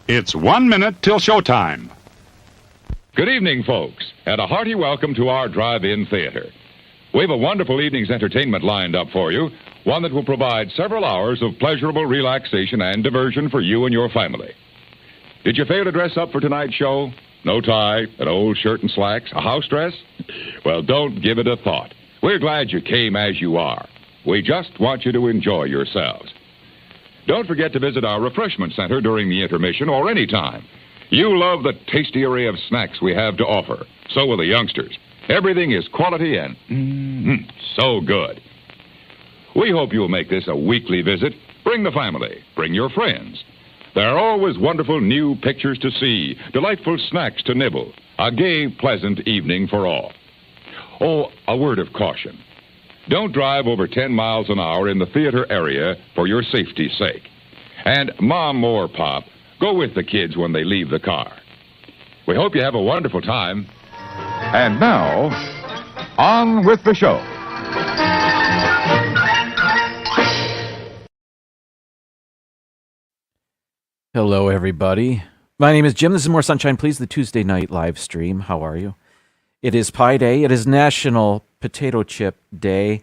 It's 1 minute till showtime. Good evening, folks, and a hearty welcome to our drive-in theater. We have a wonderful evening's entertainment lined up for you, one that will provide several hours of pleasurable relaxation and diversion for you and your family. Did you fail to dress up for tonight's show? No tie, an old shirt and slacks, a house dress? Well, don't give it a thought. We're glad you came as you are. We just want you to enjoy yourselves. Don't forget to visit our refreshment center during the intermission or any time. You love the tasty array of snacks we have to offer. So will the youngsters. Everything is quality and so good. We hope you'll make this a weekly visit. Bring the family. Bring your friends. There are always wonderful new pictures to see, delightful snacks to nibble, a gay, pleasant evening for all. Oh, a word of caution. Don't drive over 10 miles an hour in the theater area for your safety's sake. And Mom or Pop, go with the kids when they leave the car. We hope you have a wonderful time. And now, on with the show. Hello, everybody. My name is Jim. This is More Sunshine, Please, the Tuesday night live stream. How are you? It is Pie Day. It is National Potato Chip Day,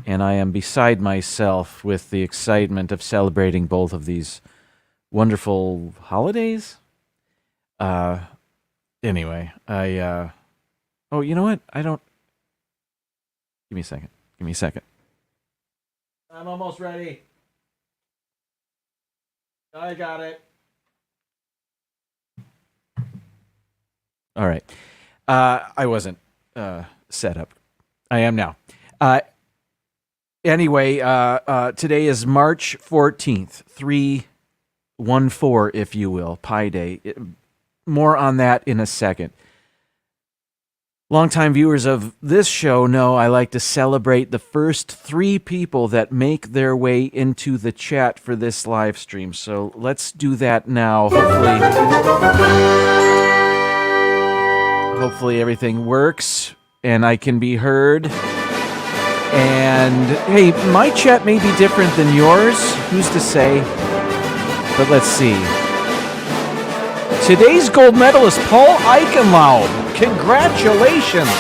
and I am beside myself with the excitement of celebrating both of these wonderful holidays. Anyway, oh, you know what? Give me a second. I'm almost ready. I got it. All right. I wasn't set up. I am now. Anyway, today is March 14th, 3/14, if you will, Pi Day. More on that in a second. Longtime viewers of this show know I like to celebrate the first 3 people that make their way into the chat for this live stream. So let's do that now. Hopefully everything works and I can be heard. And hey, my chat may be different than yours. Who's to say? But let's see. Today's gold medalist, Paul Eichenlaub. Congratulations.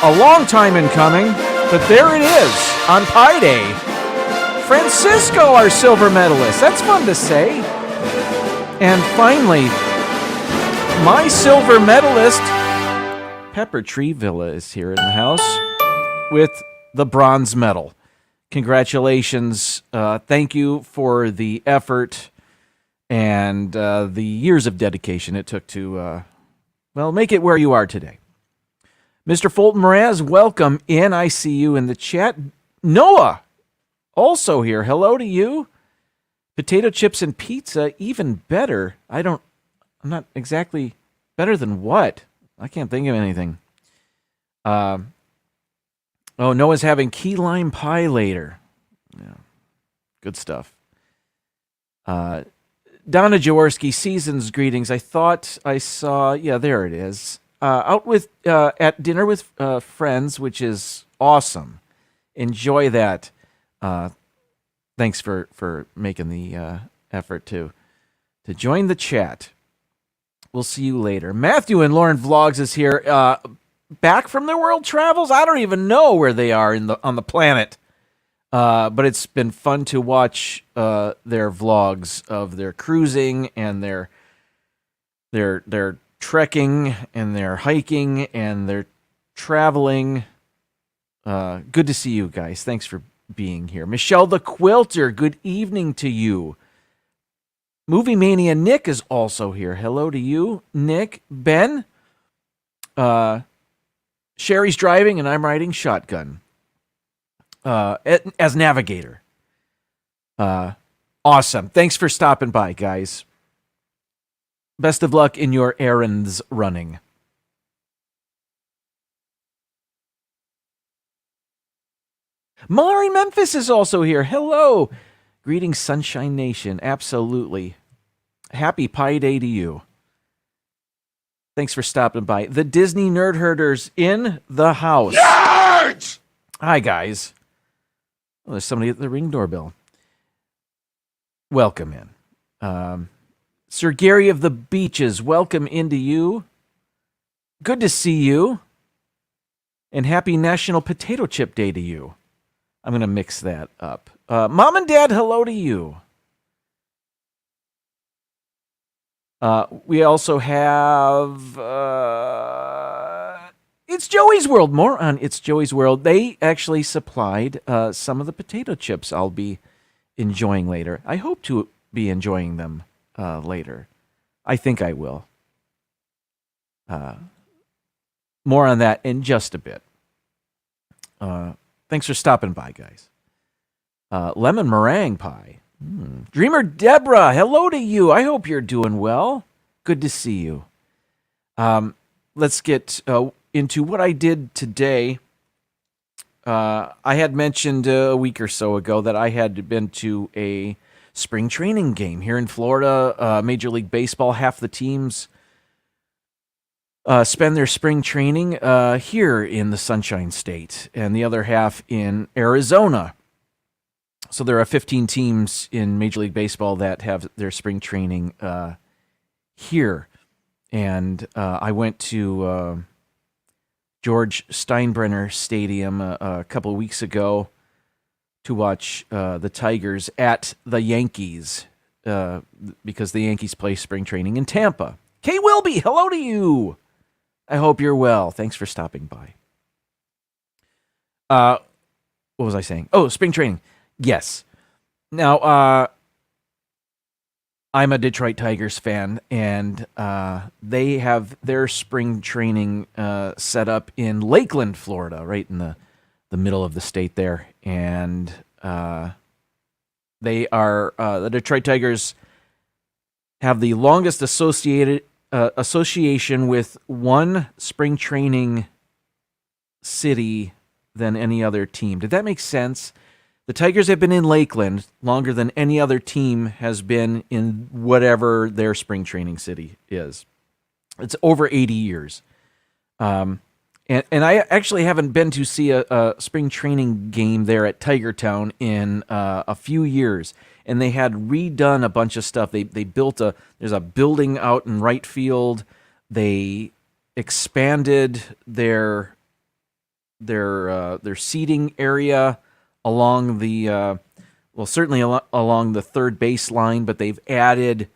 A long time in coming, but there it is on Pi Day. Francisco, our silver medalist. That's fun to say. And finally, my silver medalist, Pepper Tree Villa, is here in the house with the bronze medal. Congratulations. Thank you for the effort and the years of dedication it took to, make it where you are today. Mr. Fulton Mraz, welcome in. I see you in the chat. Noah, also here. Hello to you. Potato chips and pizza, even better. I'm not exactly better than what? I can't think of anything. Noah's having key lime pie later. Yeah, good stuff. Donna Jaworski, season's greetings. I thought I saw, there it is. Out with at dinner with friends, which is awesome. Enjoy that. Thanks for making the effort to join the chat. We'll see you later. Matthew and Lauren Vlogs is here, back from their world travels. I don't even know where they are on the planet. But it's been fun to watch their vlogs of their cruising and their trekking and their hiking and their traveling. Good to see you guys. Thanks for being here. Michelle the Quilter, good evening to you. Movie Mania Nick is also here. Hello to you, Nick. Ben, Sherry's driving and I'm riding shotgun. As navigator. Awesome. Thanks for stopping by, guys. Best of luck in your errands running. Mari Memphis is also here. Hello. Greetings, Sunshine Nation. Absolutely. Happy Pi Day to you. Thanks for stopping by. The Disney Nerd Herders in the house. Nerds! Hi, guys. Well, there's somebody at the ring doorbell. Welcome in. Sir Gary of the Beaches, welcome into you. Good to see you. And happy National Potato Chip Day to you. I'm going to mix that up. Mom and Dad, hello to you. We also have It's Joey's World. More on It's Joey's World. They actually supplied some of the potato chips I'll be enjoying later. I hope to be enjoying them later. I think I will. More on that in just a bit. Thanks for stopping by, guys. Lemon meringue pie. Dreamer Deborah, hello to you. I hope you're doing well. Good to see you. Let's get into what I did today. I had mentioned a week or so ago that I had been to a spring training game here in Florida. Major League Baseball, half the teams spend their spring training here in the Sunshine State, and the other half in Arizona. So there are 15 teams in Major League Baseball that have their spring training here. And I went to George Steinbrenner Stadium a couple of weeks ago to watch the Tigers at the Yankees because the Yankees play spring training in Tampa. Kay Wilby, hello to you. I hope you're well. Thanks for stopping by. What was I saying? Oh, spring training. Yes. Now, I'm a Detroit Tigers fan, and they have their spring training set up in Lakeland, Florida, right in the middle of the state there. And they are the Detroit Tigers have the longest association with one spring training city than any other team. Did that make sense? The Tigers have been in Lakeland longer than any other team has been in whatever their spring training city is. It's over 80 years. And I actually haven't been to see a spring training game there at Tiger Town in a few years. And they had redone a bunch of stuff. They built there's a building out in right field. They expanded their seating area along the certainly along the third base line, but they've added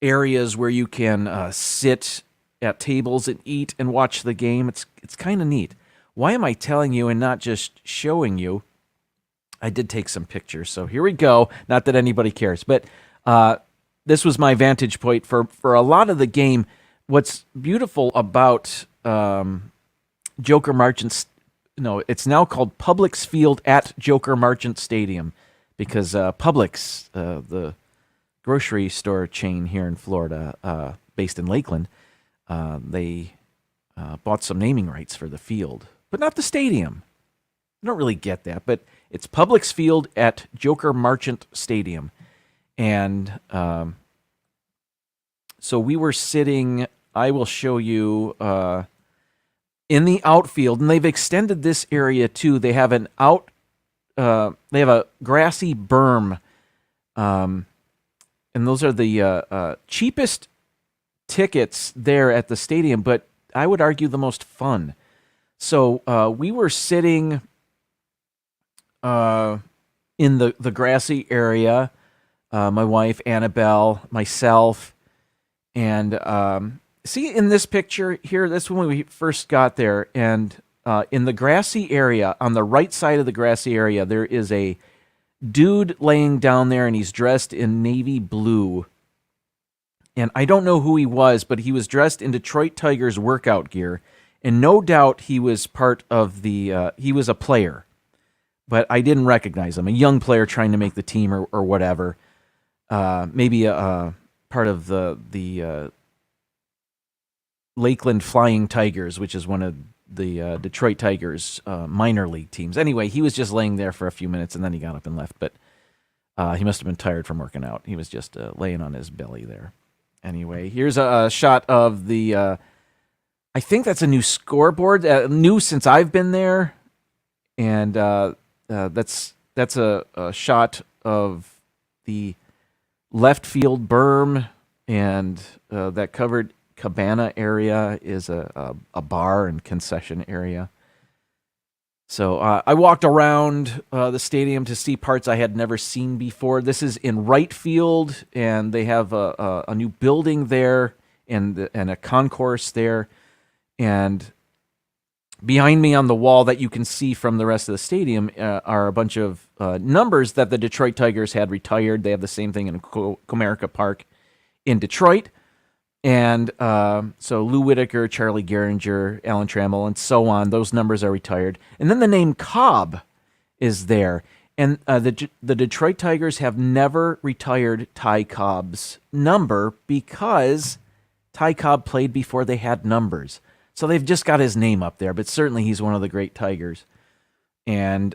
areas where you can sit at tables and eat and watch the game. It's kind of neat. Why am I telling you and not just showing you? I did take some pictures, so here we go. Not that anybody cares, but this was my vantage point for a lot of the game. What's beautiful about Joker Marchant, it's now called Publix Field at Joker Marchant Stadium because Publix, the grocery store chain here in Florida, based in Lakeland, they bought some naming rights for the field, but not the stadium. I don't really get that, but it's Publix Field at Joker Marchant Stadium. And so we were sitting, I will show you, in the outfield, and they've extended this area too. They have they have a grassy berm, and those are the cheapest tickets there at the stadium, but I would argue the most fun. So we were sitting in the grassy area, my wife, Annabelle, myself, and see in this picture here, that's when we first got there, and in the grassy area, on the right side of the grassy area, there is a dude laying down there, and he's dressed in navy blue. And I don't know who he was, but he was dressed in Detroit Tigers workout gear, and no doubt he was part of he was a player. But I didn't recognize him. A young player trying to make the team or whatever. Maybe a part of the Lakeland Flying Tigers, which is one of the Detroit Tigers minor league teams. Anyway, he was just laying there for a few minutes, and then he got up and left. But he must have been tired from working out. He was just laying on his belly there. Anyway, here's a shot of the... I think that's a new scoreboard, new since I've been there. And that's a shot of the left field berm and that covered cabana area is a bar and concession area. So I walked around the stadium to see parts I had never seen before. This is in right field, and they have a new building there and a concourse there. And behind me on the wall that you can see from the rest of the stadium are a bunch of numbers that the Detroit Tigers had retired. They have the same thing in Comerica Park in Detroit. And so Lou Whitaker, Charlie Gehringer, Alan Trammell, and so on, those numbers are retired. And then the name Cobb is there. And the Detroit Tigers have never retired Ty Cobb's number because Ty Cobb played before they had numbers. So they've just got his name up there, but certainly he's one of the great Tigers. And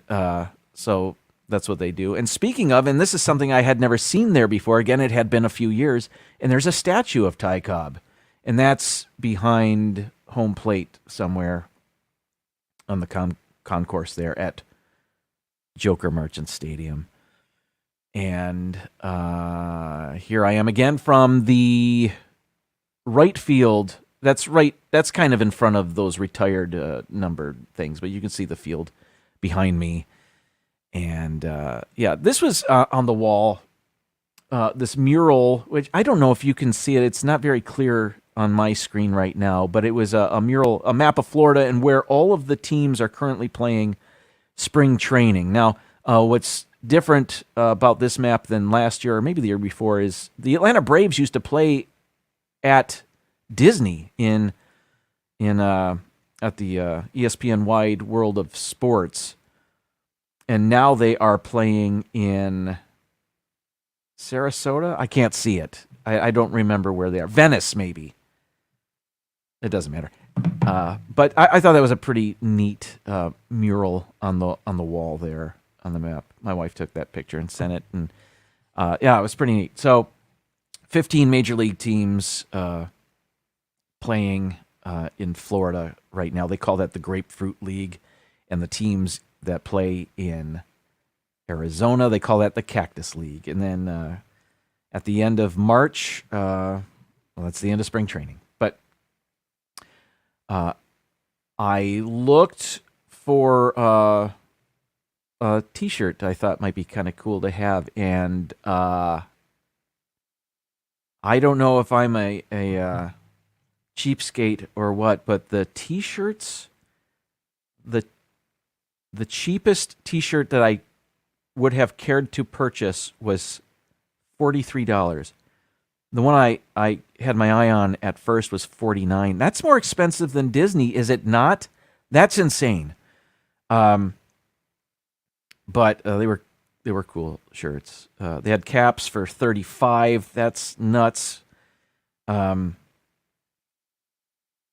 so that's what they do. And speaking of, and this is something I had never seen there before, again, it had been a few years, and there's a statue of Ty Cobb. And that's behind home plate somewhere on the concourse there at Joker Merchant Stadium. And here I am again from the right field. That's right. That's kind of in front of those retired numbered things, but you can see the field behind me. And this was on the wall, this mural, which I don't know if you can see it. It's not very clear on my screen right now, but it was a mural, a map of Florida and where all of the teams are currently playing spring training. Now, what's different about this map than last year or maybe the year before is the Atlanta Braves used to play at Disney at the ESPN Wide World of Sports. And now they are playing in Sarasota. I can't see it. I don't remember where they are. Venice, maybe. It doesn't matter. But I thought that was a pretty neat mural on the wall there on the map. My wife took that picture and sent it, and it was pretty neat. So, 15 major league teams playing in Florida right now. They call that the Grapefruit League, and the teams that play in Arizona, they call that the Cactus League. And then at the end of March, that's the end of spring training. But I looked for a T-shirt I thought might be kind of cool to have, and I don't know if I'm a cheapskate or what, but the T-shirts, the cheapest T-shirt that I would have cared to purchase was $43. The one I had my eye on at first was $49. That's more expensive than Disney, is it not? That's insane. But they were cool shirts. They had caps for $35. That's nuts.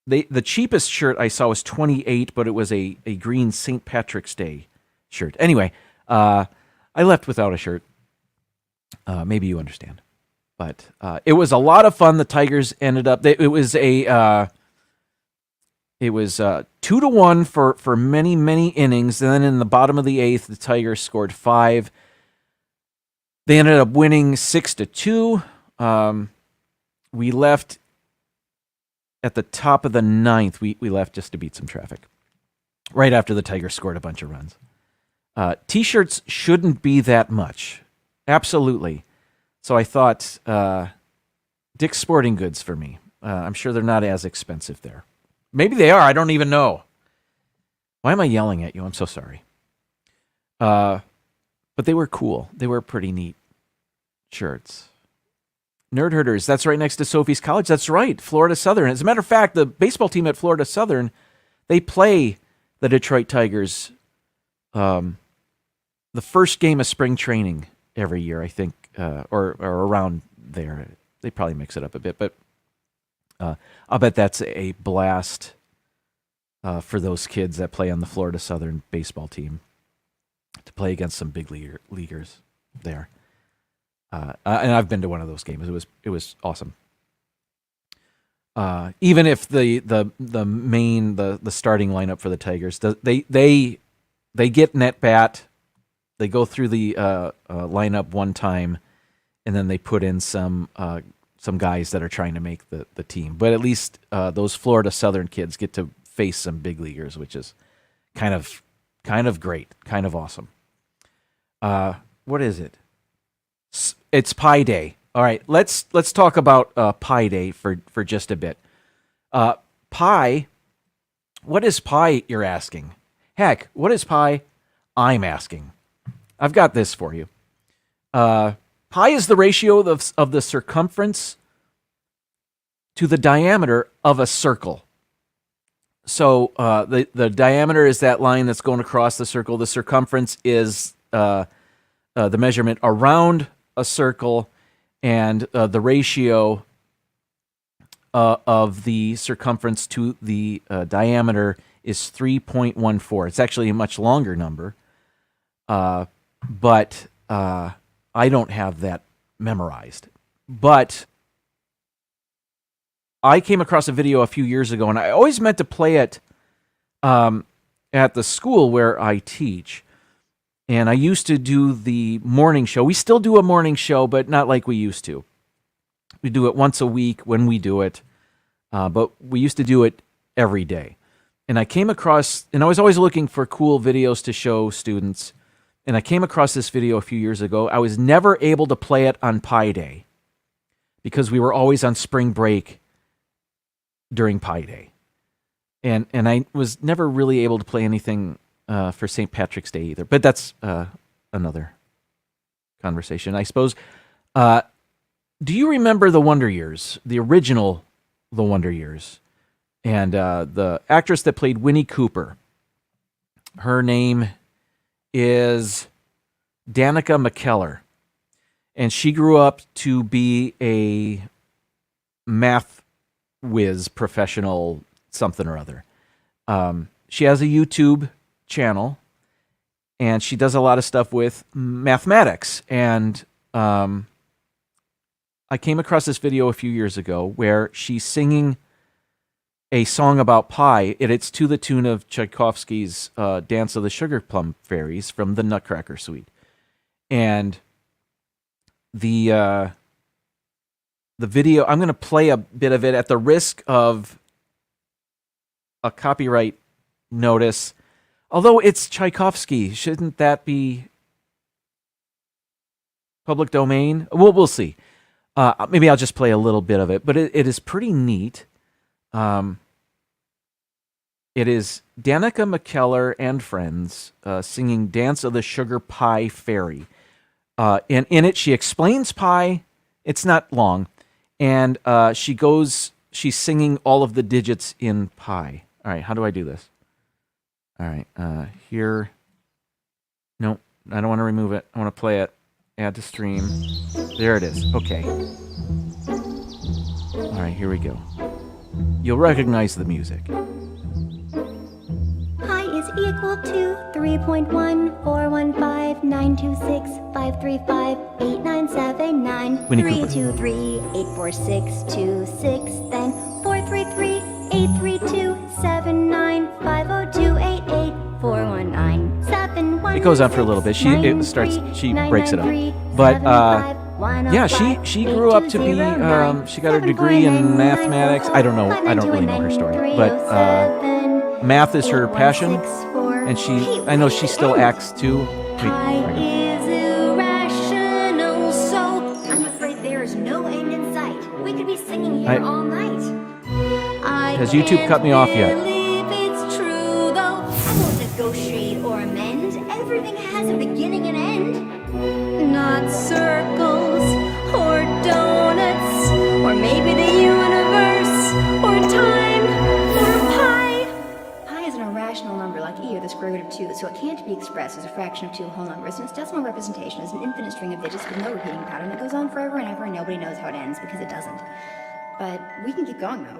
The cheapest shirt I saw was $28, but it was a green St. Patrick's Day shirt. Anyway, I left without a shirt. Maybe you understand. But it was a lot of fun. The Tigers ended up. It was 2-1 for many, many innings. And then in the bottom of the eighth, the Tigers scored 5. They ended up winning 6-2. We left at the top of the ninth. We left just to beat some traffic. Right after the Tigers scored a bunch of runs. T-shirts shouldn't be that much. Absolutely. So I thought Dick's Sporting Goods for me. I'm sure they're not as expensive there. Maybe they are. I don't even know. Why am I yelling at you? I'm so sorry. But they were cool. They were pretty neat shirts. Nerd Herders, that's right next to Sophie's College. That's right, Florida Southern. As a matter of fact, the baseball team at Florida Southern, they play the Detroit Tigers the first game of spring training every year, I think, or around there. They probably mix it up a bit, but I'll bet that's a blast for those kids that play on the Florida Southern baseball team to play against some big leaguers there. And I've been to one of those games. It was awesome. Even if the starting lineup for the Tigers, they get an at bat, they go through the lineup one time, and then they put in some some guys that are trying to make the team. But at least those Florida Southern kids get to face some big leaguers, which is kind of great, kind of awesome. What is it? It's Pi Day. All right, let's talk about Pi Day for just a bit. Pi, what is pi, you're asking? Heck, what is pi? I'm asking. I've got this for you. Pi is the ratio of the circumference to the diameter of a circle. So the diameter is that line that's going across the circle. The circumference is the measurement around a circle, and the ratio of the circumference to the diameter is 3.14. It's actually a much longer number, but I don't have that memorized. But I came across a video a few years ago, and I always meant to play it at the school where I teach. And I used to do the morning show. We still do a morning show, but not like we used to. We do it once a week when we do it, but we used to do it every day. And I came across, and I was always looking for cool videos to show students, and I came across this video a few years ago. I was never able to play it on Pi Day because we were always on spring break during Pi Day. And I was never really able to play anything for St. Patrick's Day either. But that's another conversation, I suppose. Do you remember the Wonder Years, the original The Wonder Years? And the actress that played Winnie Cooper, her name is Danica McKellar. And she grew up to be a math whiz, professional, something or other. She has a YouTube channel, and she does a lot of stuff with mathematics. And I came across this video a few years ago where she's singing a song about pi, and it's to the tune of Tchaikovsky's Dance of the Sugar Plum Fairies from the Nutcracker Suite. And the video, I'm going to play a bit of it at the risk of a copyright notice. Although it's Tchaikovsky, shouldn't that be public domain? We'll see. Maybe I'll just play a little bit of it, but it is pretty neat. It is Danica McKellar and friends singing Dance of the Sugar Pie Fairy. And in it, she explains pi. It's not long. And she's singing all of the digits in pi. All right, how do I do this? All right, here. No, I don't want to remove it. I want to play it. Add to stream. There it is. Okay. All right, here we go. You'll recognize the music. Pi is equal to 3.1415926535897 Winnie Cooper. 3238462 then 433-832-79-50288-419-716. It goes on for a little bit. She breaks it up. But yeah, she grew up to be she got her degree in mathematics. I don't really know her story, but math is her passion, and I know she still acts too. Pi is irrational, so I'm afraid there is no end in sight. We could be singing here all night. Has YouTube cut me off yet? It's true, though. I won't negotiate or amend. Everything has a beginning and end. Not circles or donuts, or maybe the universe, or time, or pi. Pi is an irrational number like e or the square root of 2, so it can't be expressed as a fraction of two whole numbers, and its decimal representation is an infinite string of digits with no repeating pattern that goes on forever and ever, and nobody knows how it ends because it doesn't. But we can keep going, though.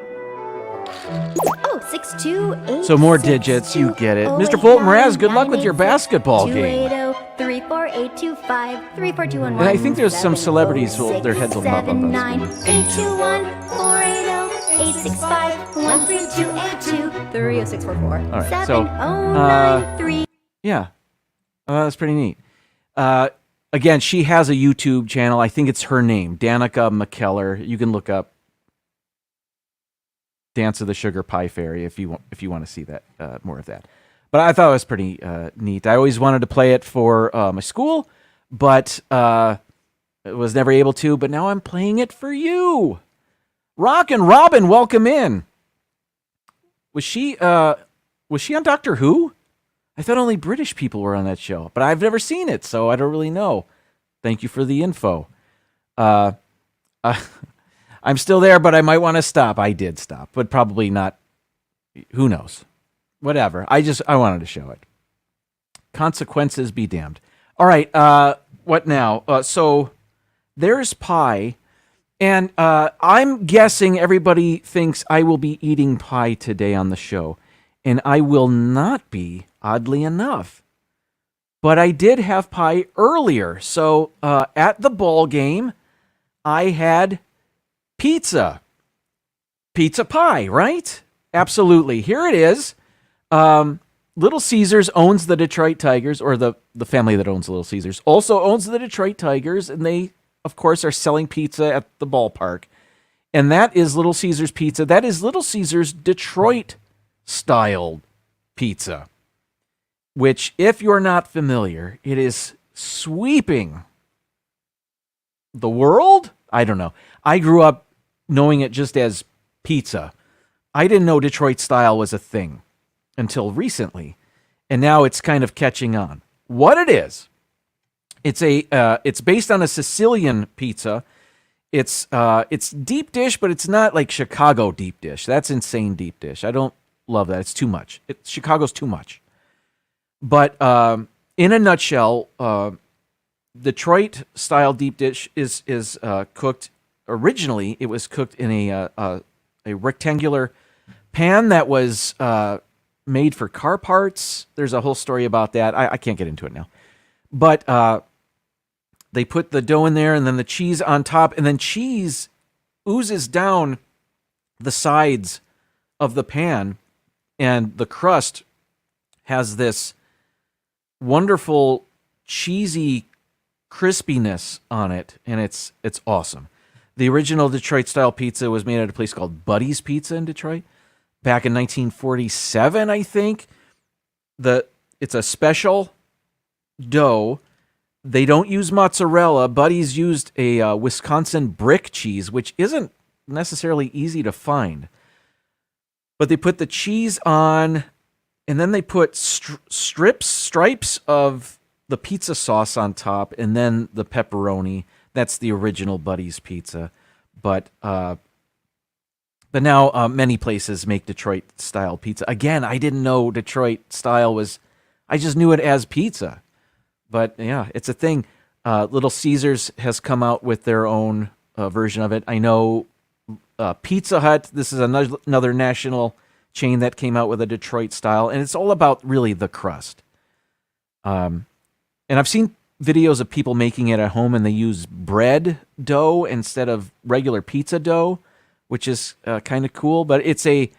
Oh, 628. So more digits, you get it. Mr. Fulton Raz, good luck with your basketball game. 280-34825-34211. And I think there's some celebrities who their heads will pop up on screen. 821-480-865-13282-30644. All right, so yeah, that's pretty neat. again, she has a YouTube channel. I think it's her name, Danica McKellar. You can look up Dance of the Sugar Pie Fairy if you want to see that more of that. But I thought it was pretty neat. I always wanted to play it for my school, but was never able to. But now I'm playing it for you. Rockin' Robin, welcome in. Was she on Doctor Who? I thought only British people were on that show, but I've never seen it, so I don't really know. Thank you for the info. I'm still there, but I might want to stop. I did stop, but probably not. Who knows? Whatever. I wanted to show it. Consequences be damned. All right. What now? So there's pie, and I'm guessing everybody thinks I will be eating pie today on the show, and I will not be, oddly enough. But I did have pie earlier. So at the ball game, I had pizza pie, right? Absolutely. Here it is. Little Caesars owns the Detroit Tigers, or the family that owns Little Caesars also owns the Detroit Tigers, and they, of course, are selling pizza at the ballpark. And that is Little Caesars pizza. That is Little Caesars Detroit-style pizza, which, if you're not familiar, it is sweeping the world? I don't know. I grew up knowing it just as pizza. I didn't know Detroit style was a thing until recently, and now it's kind of catching on. What it is, it's based on a Sicilian pizza. It's deep dish, but it's not like Chicago deep dish. That's insane deep dish. I don't love that. It's too much. Chicago's too much. But in a nutshell, Detroit style deep dish is cooked. Originally, it was cooked in a rectangular pan that was made for car parts. There's a whole story about that. I can't get into it now. But they put the dough in there and then the cheese on top, and then cheese oozes down the sides of the pan, and the crust has this wonderful cheesy crispiness on it, and it's awesome. The original Detroit-style pizza was made at a place called Buddy's Pizza in Detroit back in 1947, I think. It's a special dough. They don't use mozzarella. Buddy's used a Wisconsin brick cheese, which isn't necessarily easy to find. But they put the cheese on, and then they put stripes of the pizza sauce on top, and then the pepperoni. That's the original Buddy's pizza. But now many places make Detroit-style pizza. Again, I didn't know Detroit-style was... I just knew it as pizza. But, yeah, it's a thing. Little Caesars has come out with their own version of it. I know Pizza Hut, this is another national chain that came out with a Detroit-style, and it's all about, really, the crust. And I've seen videos of people making it at home, and they use bread dough instead of regular pizza dough, which is kind of cool. But it's a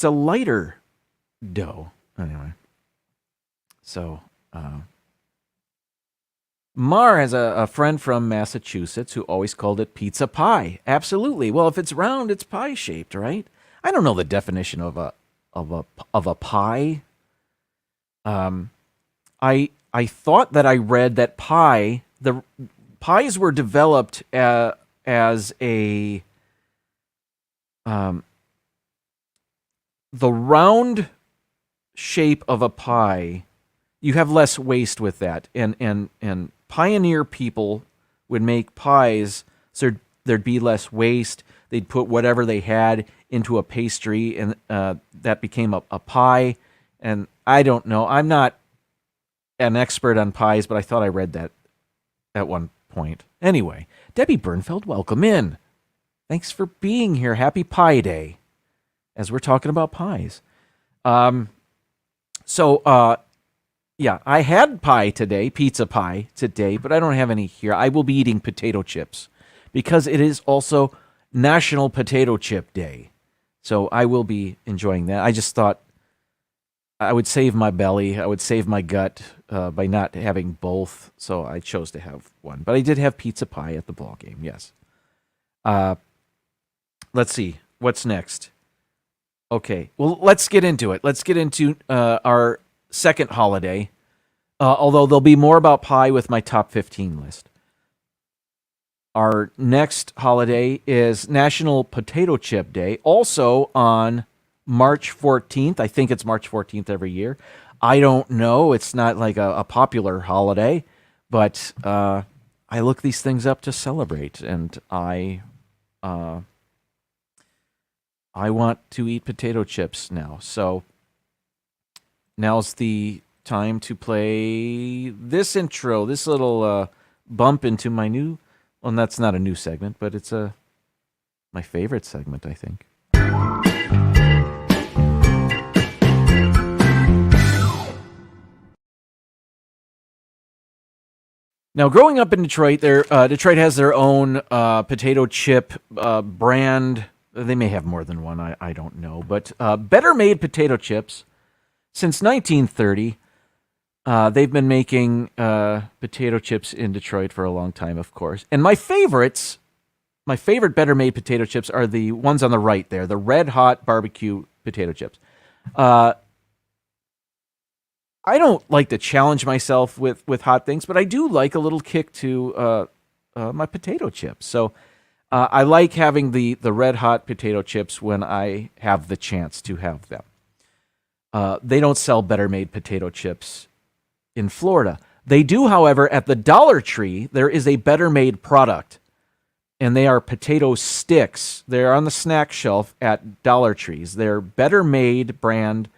lighter dough anyway. So Mar has a friend from Massachusetts who always called it pizza pie. Absolutely. Well, if it's round, it's pie shaped, right? I don't know the definition of a pie. I thought that I read that the pies were developed as the round shape of a pie. You have less waste with that, and pioneer people would make pies so there'd be less waste. They'd put whatever they had into a pastry, and that became a pie. And I don't know. I'm not an expert on pies, but I thought I read that at one point. Anyway, Debbie Bernfeld, welcome in. Thanks for being here. Happy Pie Day, as we're talking about pies. Yeah, I had pie today, pizza pie today, but I don't have any here. I will be eating potato chips because it is also National Potato Chip Day. So I will be enjoying that. I just thought I would save my belly. I would save my gut by not having both. So I chose to have one. But I did have pizza pie at the ball game. Yes. Let's see. What's next? Okay. Well, let's get into it. Let's get into our second holiday. Although there'll be more about pie with my top 15 list. Our next holiday is National Potato Chip Day, also on March 14th. I think it's March 14th every year. I don't know. It's not like a popular holiday, but I look these things up to celebrate, and I want to eat potato chips now. So now's the time to play this intro, this little bump into my new... Well, that's not a new segment, but it's my favorite segment, I think. Now, growing up in Detroit, Detroit has their own potato chip brand. They may have more than one, I don't know. But Better Made potato chips, since 1930, they've been making potato chips in Detroit for a long time, of course. And my favorite Better Made potato chips are the ones on the right there, the red hot barbecue potato chips. I don't like to challenge myself with hot things, but I do like a little kick to my potato chips. So I like having the red hot potato chips when I have the chance to have them. They don't sell Better Made potato chips in Florida. They do, however, at the Dollar Tree, there is a Better Made product, and they are potato sticks. They're on the snack shelf at Dollar Trees. They're Better Made brand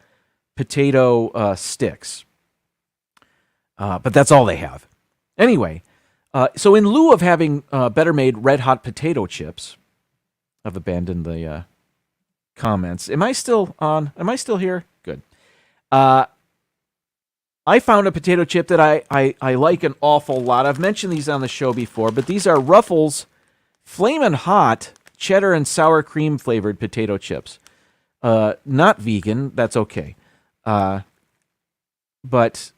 potato sticks. But that's all they have. Anyway, so in lieu of having Better Made red hot potato chips, I've abandoned the comments. Am I still on? Am I still here? Good. I found a potato chip that I like an awful lot. I've mentioned these on the show before, but these are Ruffles Flamin' Hot cheddar and sour cream flavored potato chips. Not vegan, that's okay. But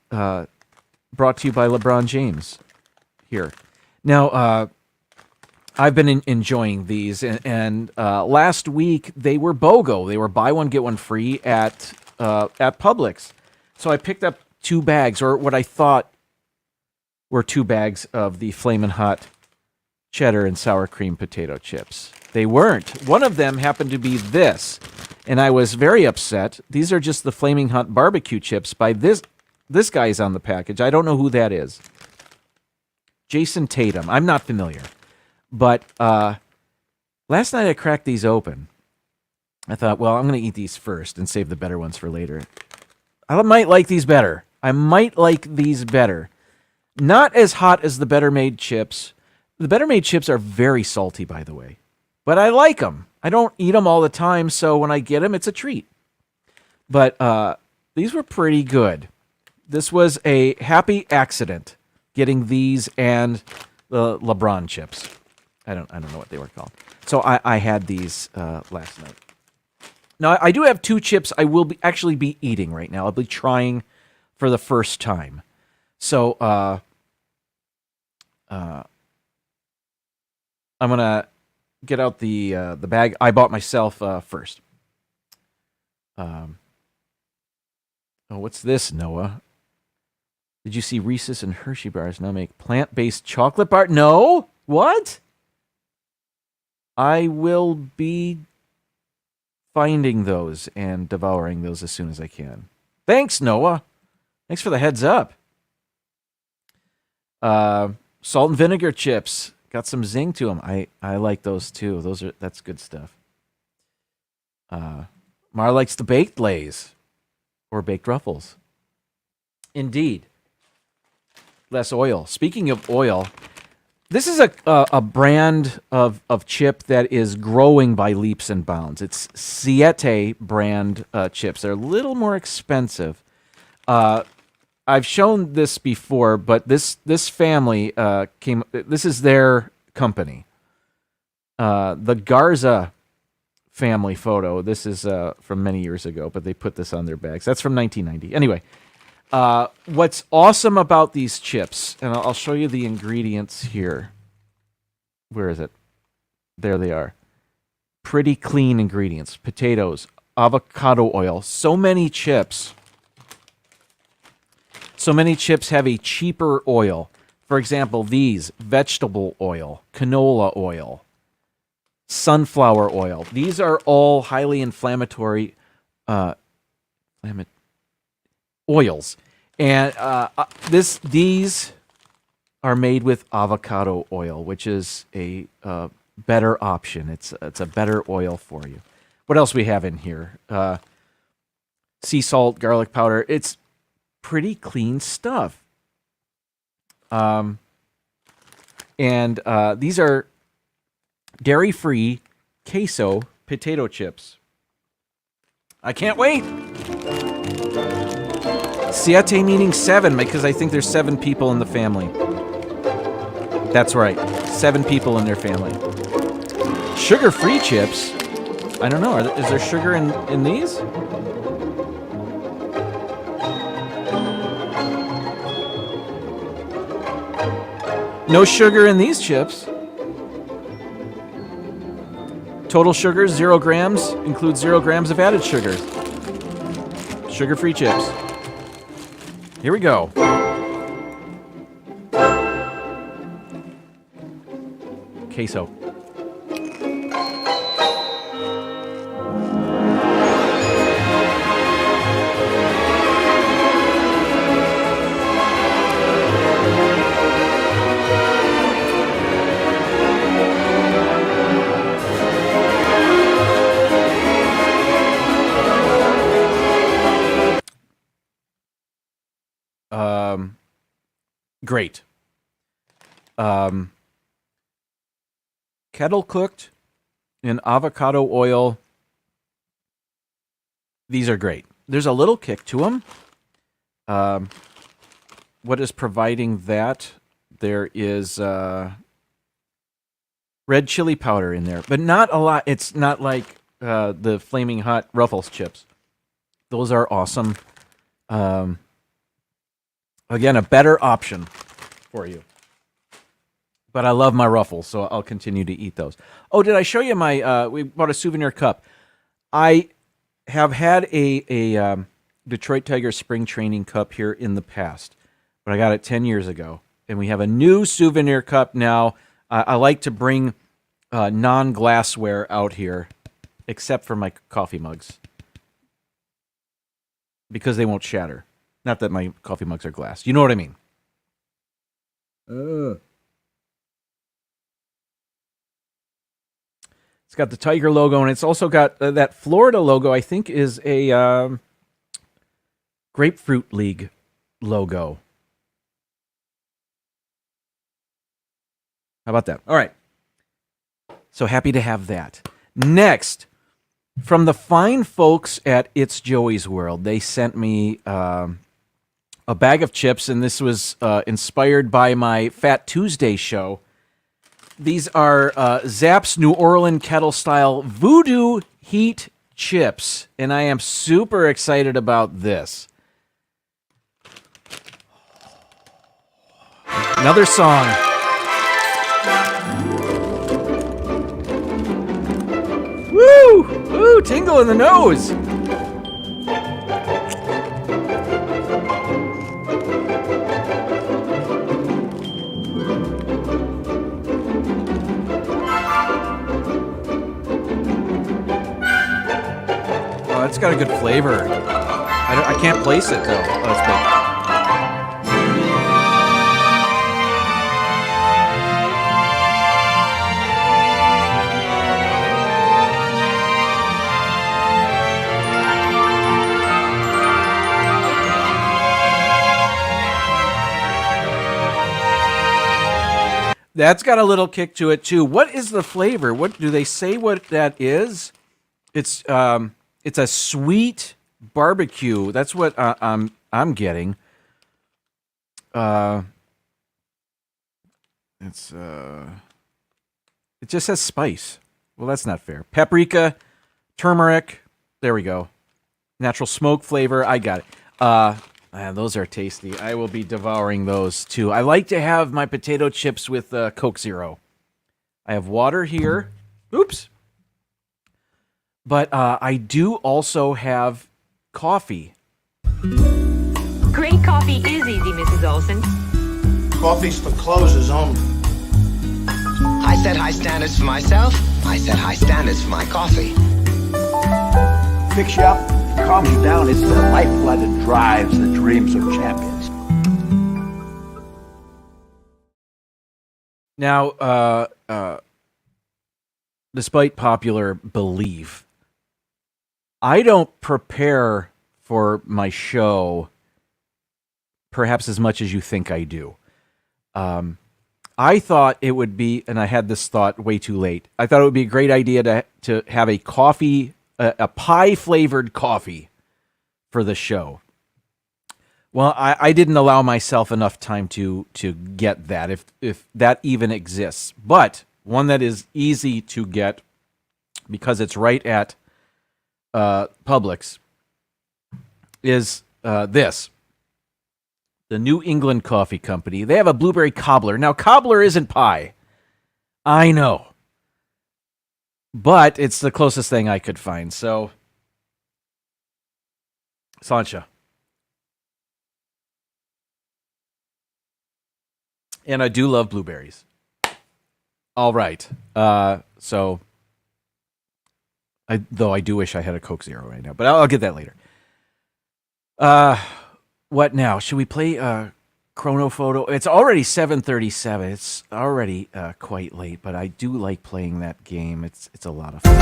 brought to you by LeBron James here. Now, I've been enjoying these, and last week they were BOGO. They were buy one, get one free at Publix. So I picked up 2 bags, or what I thought were 2 bags of the Flamin' Hot cheddar and sour cream potato chips. They weren't. One of them happened to be this, and I was very upset. These are just the Flaming Hot barbecue chips by this guy's on the package. I don't know who that is. Jason Tatum. I'm not familiar. But last night I cracked these open. I thought, well, I'm going to eat these first and save the better ones for later. I might like these better. Not as hot as the Better Made chips. The Better Made chips are very salty, by the way. But I like them. I don't eat them all the time, so when I get them, it's a treat. But these were pretty good. This was a happy accident, getting these and the LeBron chips. I don't know what they were called. So I had these last night. Now, I do have 2 chips I will actually be eating right now. I'll be trying for the first time. So I'm going to get out the bag I bought myself first. Oh, what's this, Noah? Did you see Reese's and Hershey bars now make plant-based chocolate bar? No? What? I will be finding those and devouring those as soon as I can. Thanks, Noah. Thanks for the heads up. Salt and vinegar chips. Got some zing to them. I like those too. That's good stuff. Mara likes the baked Lays or baked Ruffles. Indeed. Less oil. Speaking of oil, this is a brand of chip that is growing by leaps and bounds. It's Siete brand chips. They're a little more expensive. I've shown this before, but this family this is their company. The Garza family photo. This is from many years ago, but they put this on their bags. That's from 1990. Anyway, what's awesome about these chips, and I'll show you the ingredients here. Where is it? There they are. Pretty clean ingredients. Potatoes, avocado oil. So many chips have a cheaper oil. For example, these, vegetable oil, canola oil, sunflower oil. These are all highly inflammatory oils. And these are made with avocado oil, which is a better option. It's a better oil for you. What else we have in here? Sea salt, garlic powder. It's pretty clean stuff. And these are dairy-free queso potato chips. I can't wait. Siete meaning 7, because I think there's 7 people in the family. That's right, 7 people in their family. Sugar-free chips. I don't know. Is there sugar in these? No sugar in these chips. Total sugar, 0 grams. Includes 0 grams of added sugar. Sugar-free chips. Here we go. Queso. Great. Kettle cooked in avocado oil. These are great. There's a little kick to them. What is providing that? There is red chili powder in there, but not a lot. It's not like the Flaming Hot Ruffles chips. Those are awesome. Again, a better option for you. But I love my Ruffles, so I'll continue to eat those. Oh, did I show you my... we bought a souvenir cup. I have had a Detroit Tigers spring training cup here in the past, but I got it 10 years ago. And we have a new souvenir cup now. I like to bring non-glassware out here, except for my coffee mugs, because they won't shatter. Not that my coffee mugs are glass. You know what I mean? It's got the Tiger logo, and it's also got that Florida logo, I think, is a Grapefruit League logo. How about that? All right. So happy to have that. Next, from the fine folks at It's Joey's World, they sent me a bag of chips, and this was inspired by my Fat Tuesday show. These are Zapp's New Orleans kettle-style Voodoo Heat chips, and I am super excited about this. Another song. Woo! Woo! Tingle in the nose! It's got a good flavor. I can't place it though. Oh, that's big. That's got a little kick to it too. What is the flavor? What do they say? What that is? It's a sweet barbecue. That's what I'm getting. It just says spice. Well, that's not fair. Paprika, turmeric. There we go. Natural smoke flavor. I got it. Those are tasty. I will be devouring those too. I like to have my potato chips with Coke Zero. I have water here. Oops. But I do also have coffee. Great coffee is easy, Mrs. Olson. Coffee's for closers only. I set high standards for myself. I set high standards for my coffee. Picks you up, calms you down. It's the lifeblood that drives the dreams of champions. Now, despite popular belief, I don't prepare for my show perhaps as much as you think I do. I thought it would be, and I had this thought way too late, I thought it would be a great idea to have a coffee, a pie-flavored coffee for the show. Well, I didn't allow myself enough time to get that, if that even exists. But one that is easy to get because it's right at Publix is this. The New England Coffee Company. They have a blueberry cobbler. Now, cobbler isn't pie. I know. But it's the closest thing I could find. So, Sancha. And I do love blueberries. All right. Though I do wish I had a Coke Zero right now, but I'll get that later. What now? Should we play Chrono Photo? It's already 7:37. It's already quite late, but I do like playing that game. It's a lot of fun.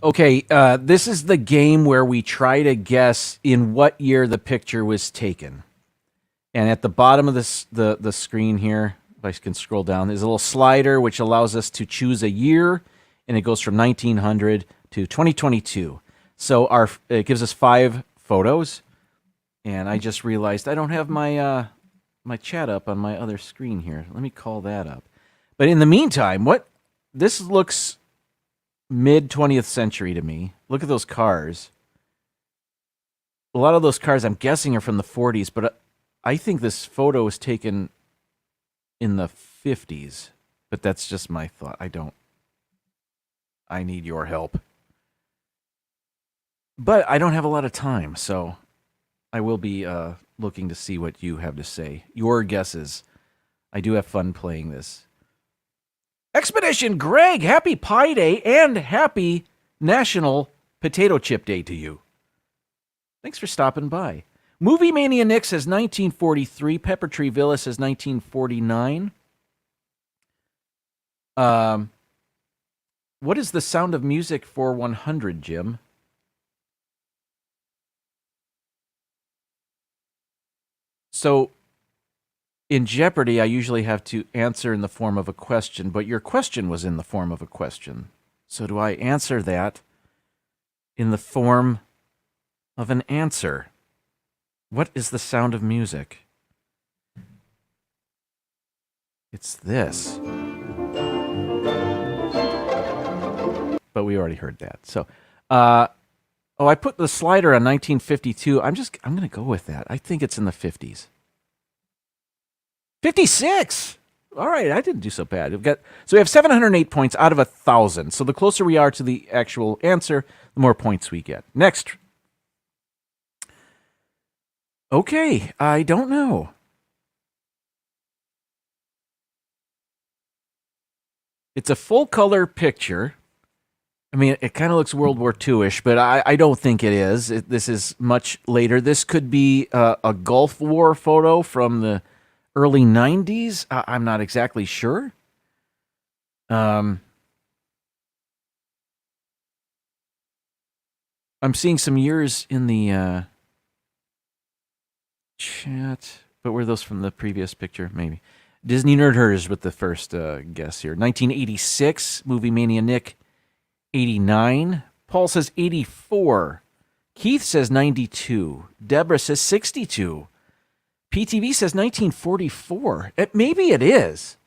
Okay, this is the game where we try to guess in what year the picture was taken. And at the bottom of the screen here, if I can scroll down, there's a little slider which allows us to choose a year, and it goes from 1900 to 2022. So it gives us 5 photos, and I just realized I don't have my my chat up on my other screen here. Let me call that up. But in the meantime, this looks mid 20th century to me. Look at those cars. A lot of those cars, I'm guessing, are from the 40s, but I think this photo was taken in the 50s, but that's just my thought. I need your help. But I don't have a lot of time, so I will be looking to see what you have to say. Your guesses. I do have fun playing this. Expedition Greg, happy Pie Day and happy National Potato Chip Day to you. Thanks for stopping by. Movie Mania Nick says 1943. Pepper Tree Villa says 1949. What is the Sound of Music for 100, Jim? So, in Jeopardy, I usually have to answer in the form of a question, but your question was in the form of a question. So do I answer that in the form of an answer? What is the sound of music? It's this. But we already heard that. So, I put the slider on 1952. I'm going to go with that. I think it's in the 50s. 56. All right, I didn't do so bad. We have 708 points out of 1,000. So the closer we are to the actual answer, the more points we get. Next. Okay, I don't know. It's a full-color picture. I mean, it kind of looks World War II-ish, but I don't think it is. This is much later. This could be a Gulf War photo from the early 90s. I'm not exactly sure. I'm seeing some years in the chat, but were those from the previous picture? Maybe. Disney Nerd Herders with the first guess here. 1986, Movie Mania Nick, 89. Paul says 84. Keith says 92. Deborah says 62. PTV says 1944. Maybe it is.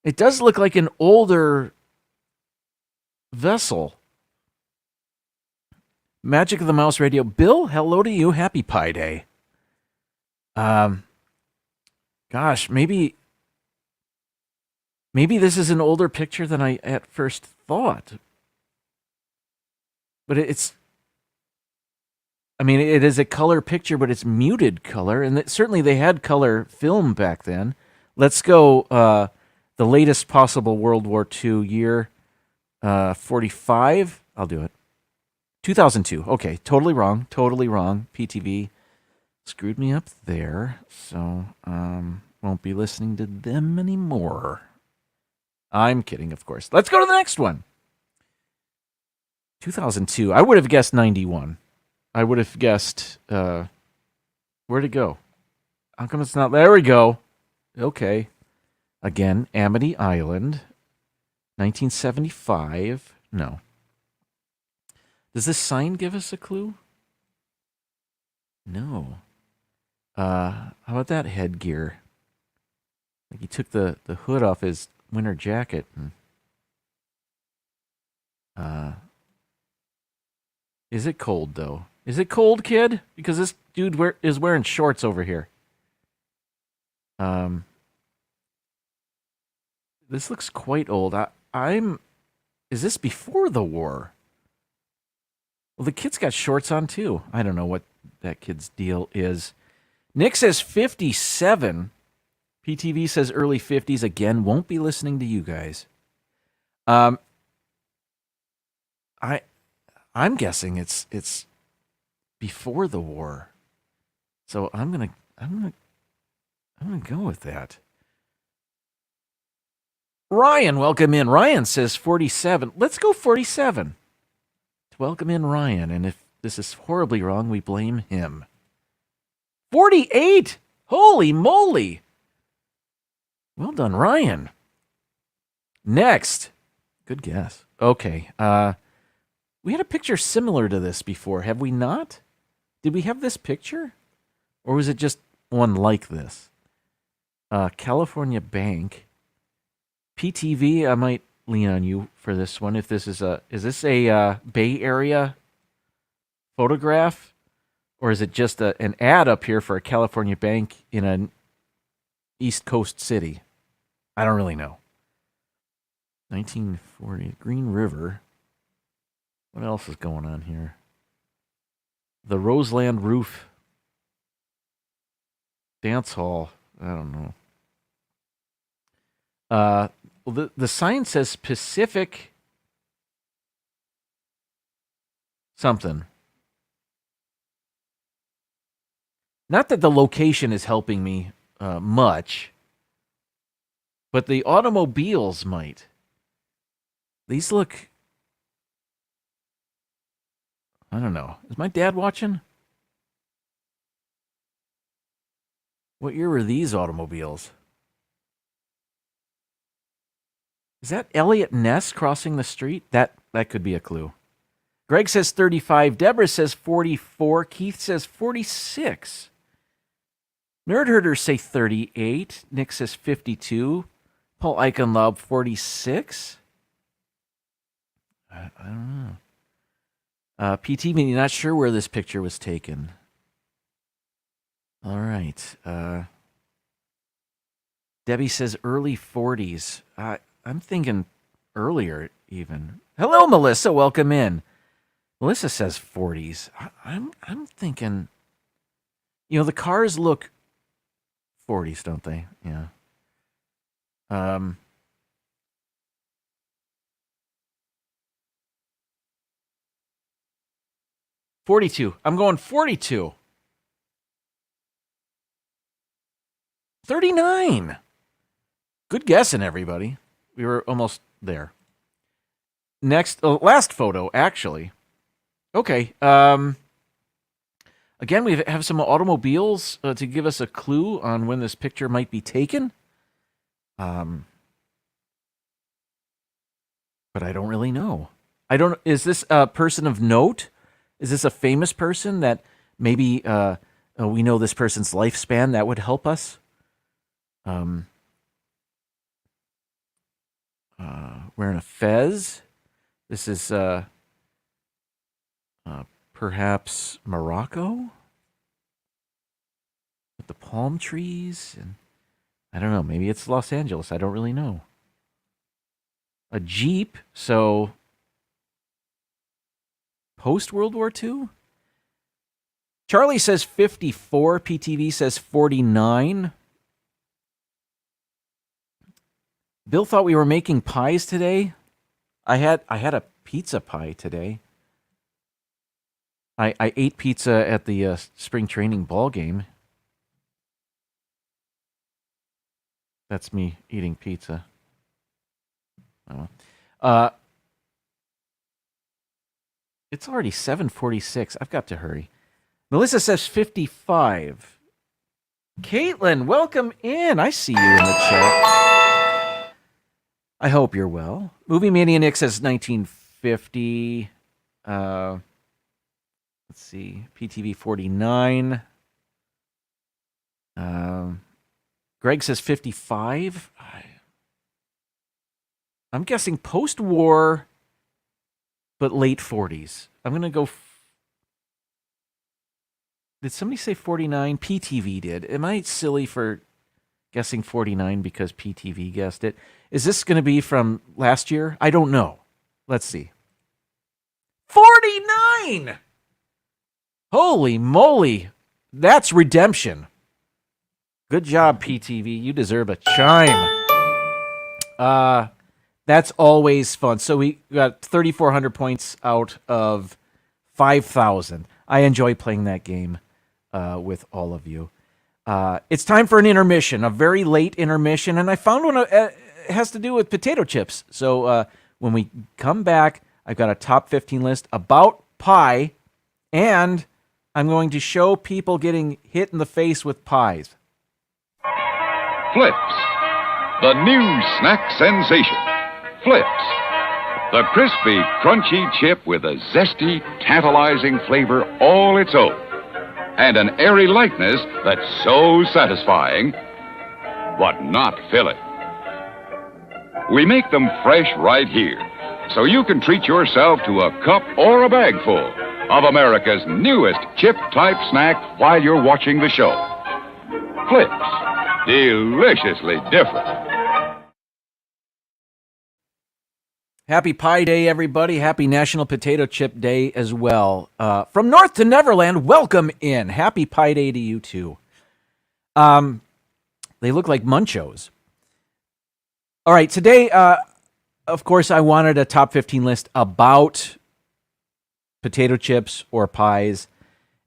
It does look like an older vessel. Magic of the Mouse Radio. Bill, hello to you. Happy Pi Day. Gosh, maybe this is an older picture than I at first thought. But it is a color picture, but it's muted color. And certainly they had color film back then. Let's go the latest possible World War II year, 45. I'll do it. 2002. Okay, totally wrong. PTV screwed me up there. So won't be listening to them anymore. I'm kidding, of course. Let's go to the next one. 2002. I would have guessed 91. I would have guessed, where'd it go? How come it's not? There we go. Okay. Again, Amity Island. 1975. No. Does this sign give us a clue? No. How about that headgear? Like he took the hood off his winter jacket. Is it cold, though? Is it cold, kid? Because this dude is wearing shorts over here. This looks quite old. Is this before the war? Well, the kid's got shorts on, too. I don't know what that kid's deal is. Nick says 57. PTV says early 50s. Again, won't be listening to you guys. I'm guessing it's before the war. So I'm gonna go with that. Ryan, welcome in. Ryan says 47. Let's go 47. To welcome in Ryan, and if this is horribly wrong, we blame him. 48! Holy moly! Well done, Ryan. Next. Good guess. Okay. We had a picture similar to this before, have we not? Did we have this picture? Or was it just one like this? California Bank. PTV, I might lean on you for this one. If this is this a Bay Area photograph? Or is it just an ad up here for a California Bank in an East Coast city? I don't really know. 1940, Green River. What else is going on here? The Roseland Roof Dance Hall. I don't know. Well, the sign says Pacific something. Not that the location is helping me much, but the automobiles might. These look... I don't know. Is my dad watching? What year were these automobiles? Is that Elliot Ness crossing the street? That could be a clue. Greg says 35. Deborah says 44. Keith says 46. Nerd Herders say 38. Nick says 52. Paul Eichenlaub 46. I don't know. PT, not sure where this picture was taken. All right. Debbie says early 40s. I'm thinking earlier even. Hello, Melissa. Welcome in. Melissa says 40s. I'm thinking, the cars look 40s, don't they? Yeah. 42. I'm going 42. 39. Good guessing, everybody. We were almost there. Next, last photo, actually. Okay. Again, we have some automobiles to give us a clue on when this picture might be taken. But I don't really know. Is this a person of note? Is this a famous person that maybe we know this person's lifespan? That would help us. Wearing a fez. This is perhaps Morocco with the palm trees, and I don't know. Maybe it's Los Angeles. I don't really know. A Jeep. So post World War II. Charlie says 54. PTV says 49. Bill thought we were making pies today. I had a pizza pie today. I ate pizza at the spring training ball game. That's me eating pizza. Oh. It's already 7:46. I've got to hurry. Melissa says 55. Caitlin, welcome in. I see you in the chat. I hope you're well. Movie Mania Nick says 1950. Let's see. PTV 49. Greg says 55. I'm guessing post-war, but late 40s. I'm going to go... Did somebody say 49? PTV did. Am I silly for guessing 49 because PTV guessed it? Is this going to be from last year? I don't know. Let's see. 49! Holy moly. That's redemption. Good job, PTV. You deserve a chime. That's always fun. So we got 3,400 points out of 5,000. I enjoy playing that game with all of you. It's time for an intermission, a very late intermission, and I found one it has to do with potato chips. So when we come back, I've got a top 15 list about pie, and I'm going to show people getting hit in the face with pies. Flips, the new snack sensation. Flips, the crispy, crunchy chip with a zesty, tantalizing flavor all its own, and an airy lightness that's so satisfying, but not filling. We make them fresh right here, so you can treat yourself to a cup or a bag full of America's newest chip-type snack while you're watching the show. Flips, deliciously different. Happy Pie Day, everybody. Happy National Potato Chip Day as well. From North to Neverland, welcome in. Happy Pie Day to you, too. They look like Munchos. All right, today, of course, I wanted a top 15 list about potato chips or pies.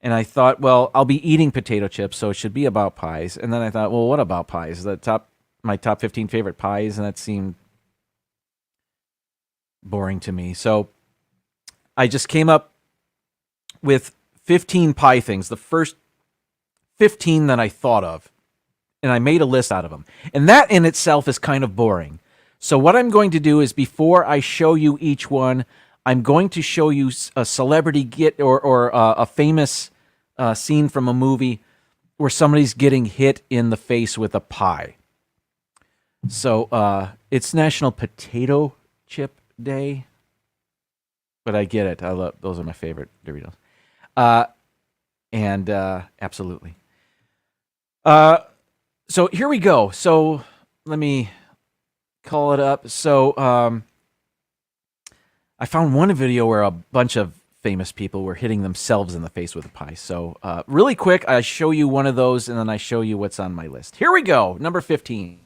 And I thought, well, I'll be eating potato chips, so it should be about pies. And then I thought, well, what about pies? My top 15 favorite pies, and that seemed boring to me. So I just came up with 15 pie things, the first 15 that I thought of, and I made a list out of them. And that in itself is kind of boring. So what I'm going to do is, before I show you each one, I'm going to show you a celebrity or a famous scene from a movie where somebody's getting hit in the face with a pie. So it's National Potato Chip Day, but I get it. I love those are my favorite Doritos, and absolutely. So here we go. So let me call it up. So I found one video where a bunch of famous people were hitting themselves in the face with a pie. So really quick, I show you one of those, and then I show you what's on my list. Here we go. Number 15.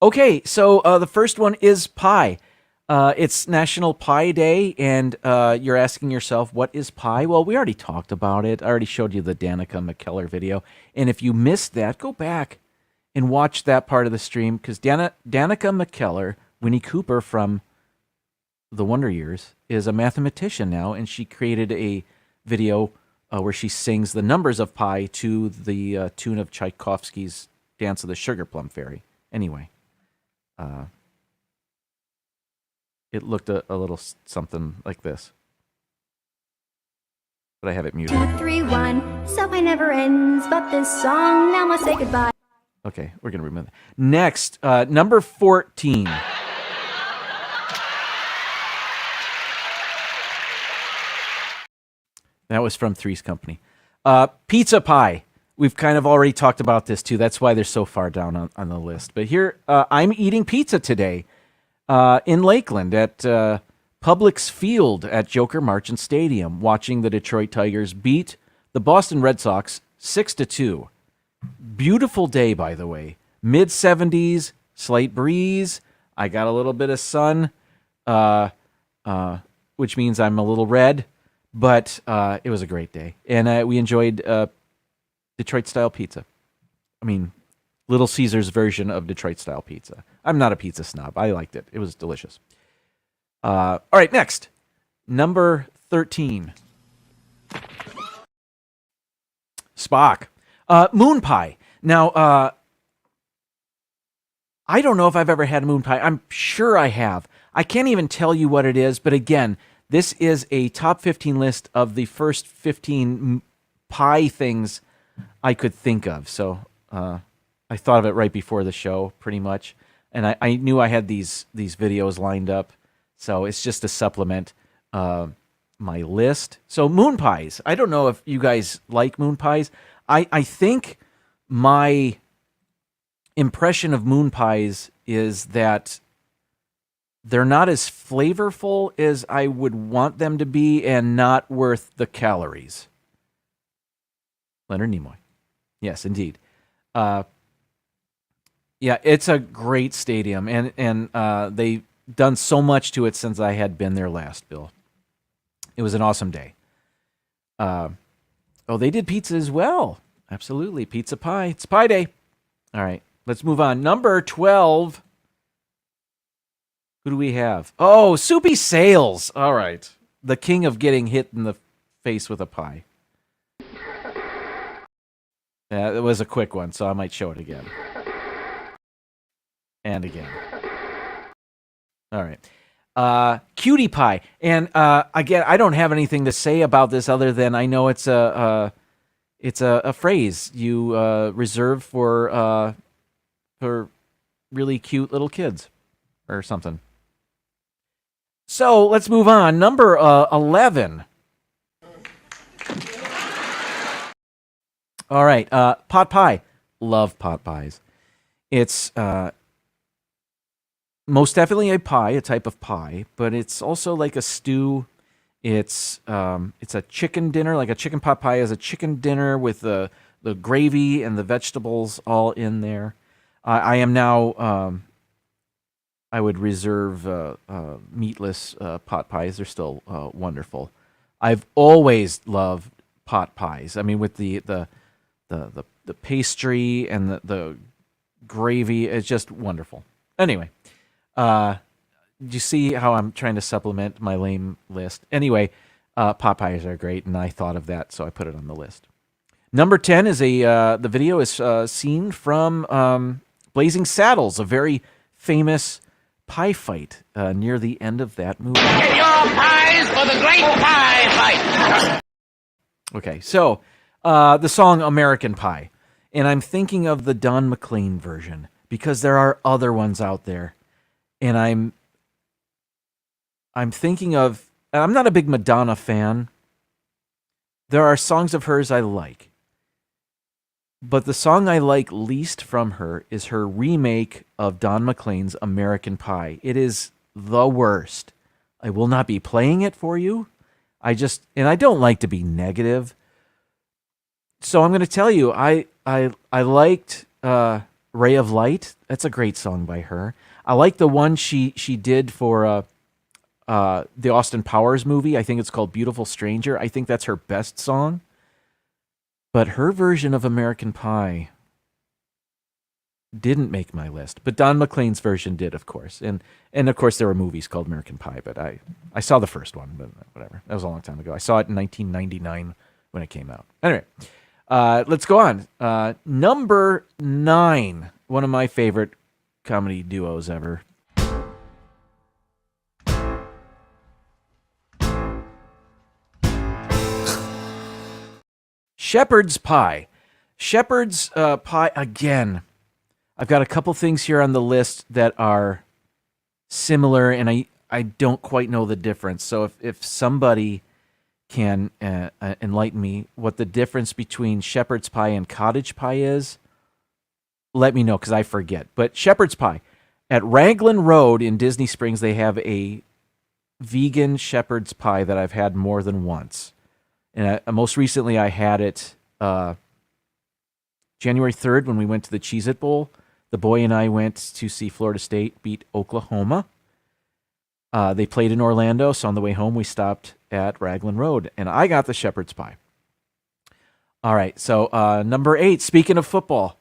Okay, so the first one is pie. It's National Pie Day, and you're asking yourself, what is pie? Well, we already talked about it. I already showed you the Danica McKellar video. And if you missed that, go back and watch that part of the stream, because Danica McKellar, Winnie Cooper from the Wonder Years, is a mathematician now, and she created a video where she sings the numbers of pi to the tune of Tchaikovsky's Dance of the Sugar Plum Fairy. Anyway. It looked a little something like this. But I have it muted. 2, 3, 1. Subway never ends, but this song now must say goodbye. Okay, we're going to remove that. Next, number 14. That was from Three's Company. Pizza Pie. We've kind of already talked about this, too. That's why they're so far down on the list. But here, I'm eating pizza today in Lakeland at Publix Field at Joker Marchant Stadium, watching the Detroit Tigers beat the Boston Red Sox 6-2. Beautiful day, by the way. Mid-70s, slight breeze. I got a little bit of sun, which means I'm a little red. But it was a great day. And we enjoyed Detroit-style pizza. I mean, Little Caesar's version of Detroit-style pizza. I'm not a pizza snob. I liked it. It was delicious. All right, next. Number 13. Spock. Moon pie. Now, I don't know if I've ever had moon pie. I'm sure I have. I can't even tell you what it is, but again, this is a top 15 list of the first 15 pie things I could think of. So I thought of it right before the show, pretty much. And I knew I had these videos lined up. So it's just to supplement my list. So moon pies. I don't know if you guys like moon pies. I think my impression of moon pies is that they're not as flavorful as I would want them to be and not worth the calories. Leonard Nimoy. Yes, indeed. Yeah, it's a great stadium, and they've done so much to it since I had been there last, Bill. It was an awesome day. They did pizza as well. Absolutely. Pizza pie. It's pie day. All right, let's move on. Number 12. Who do we have? Oh, Soupy Sales. All right. The king of getting hit in the face with a pie. Yeah, it was a quick one, so I might show it again. And again. All right. Cutie pie. And again, I don't have anything to say about this other than I know it's a phrase you reserve for really cute little kids or something. So let's move on. Number 11. All right. Pot pie. Love pot pies. It's most definitely a pie, a type of pie, but it's also like a stew. It's a chicken dinner, like a chicken pot pie is a chicken dinner with the gravy and the vegetables all in there. I am now. I would reserve meatless pot pies. They're still wonderful. I've always loved pot pies. I mean, with the pastry and the gravy, it's just wonderful. Anyway, do you see how I'm trying to supplement my lame list? Anyway, pot pies are great, and I thought of that, so I put it on the list. Number 10 is the video is seen from Blazing Saddles, a very famous pie fight near the end of that movie. Get your pies for the great pie fight. Okay, so the song American Pie. And I'm thinking of the Don McLean version because there are other ones out there. And I'm thinking of, I'm not a big Madonna fan. There are songs of hers I like. But the song I like least from her is her remake of Don McLean's American Pie. It is the worst. I will not be playing it for you. And I don't like to be negative. So I'm going to tell you, I liked Ray of Light. That's a great song by her. I like the one she did for the Austin Powers movie. I think it's called Beautiful Stranger. I think that's her best song. But her version of American Pie didn't make my list. But Don McLean's version did, of course. And of course, there were movies called American Pie. But I saw the first one, but whatever. That was a long time ago. I saw it in 1999 when it came out. Anyway, let's go on. Number 9, one of my favorite comedy duos ever. Shepherd's pie. Shepherd's pie, again. I've got a couple things here on the list that are similar, and I don't quite know the difference. So if somebody can enlighten me what the difference between shepherd's pie and cottage pie is, let me know, because I forget. But shepherd's pie. At Raglan Road in Disney Springs, they have a vegan shepherd's pie that I've had more than once. And most recently, I had it January 3rd when we went to the Cheez-It Bowl. The boy and I went to see Florida State beat Oklahoma. They played in Orlando, so on the way home, we stopped at Raglan Road, and I got the shepherd's pie. All right, so number 8, speaking of football.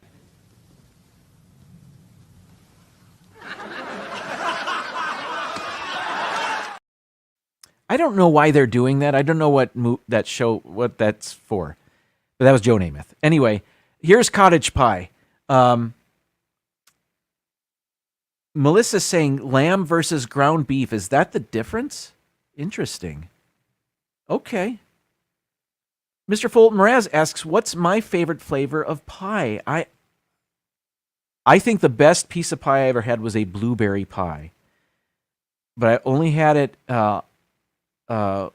I don't know why they're doing that. I don't know what that's for. But that was Joe Namath. Anyway, here's cottage pie. Melissa's saying lamb versus ground beef. Is that the difference? Interesting. Okay. Mr. Fulton Mraz asks, what's my favorite flavor of pie? I think the best piece of pie I ever had was a blueberry pie. But I only had it from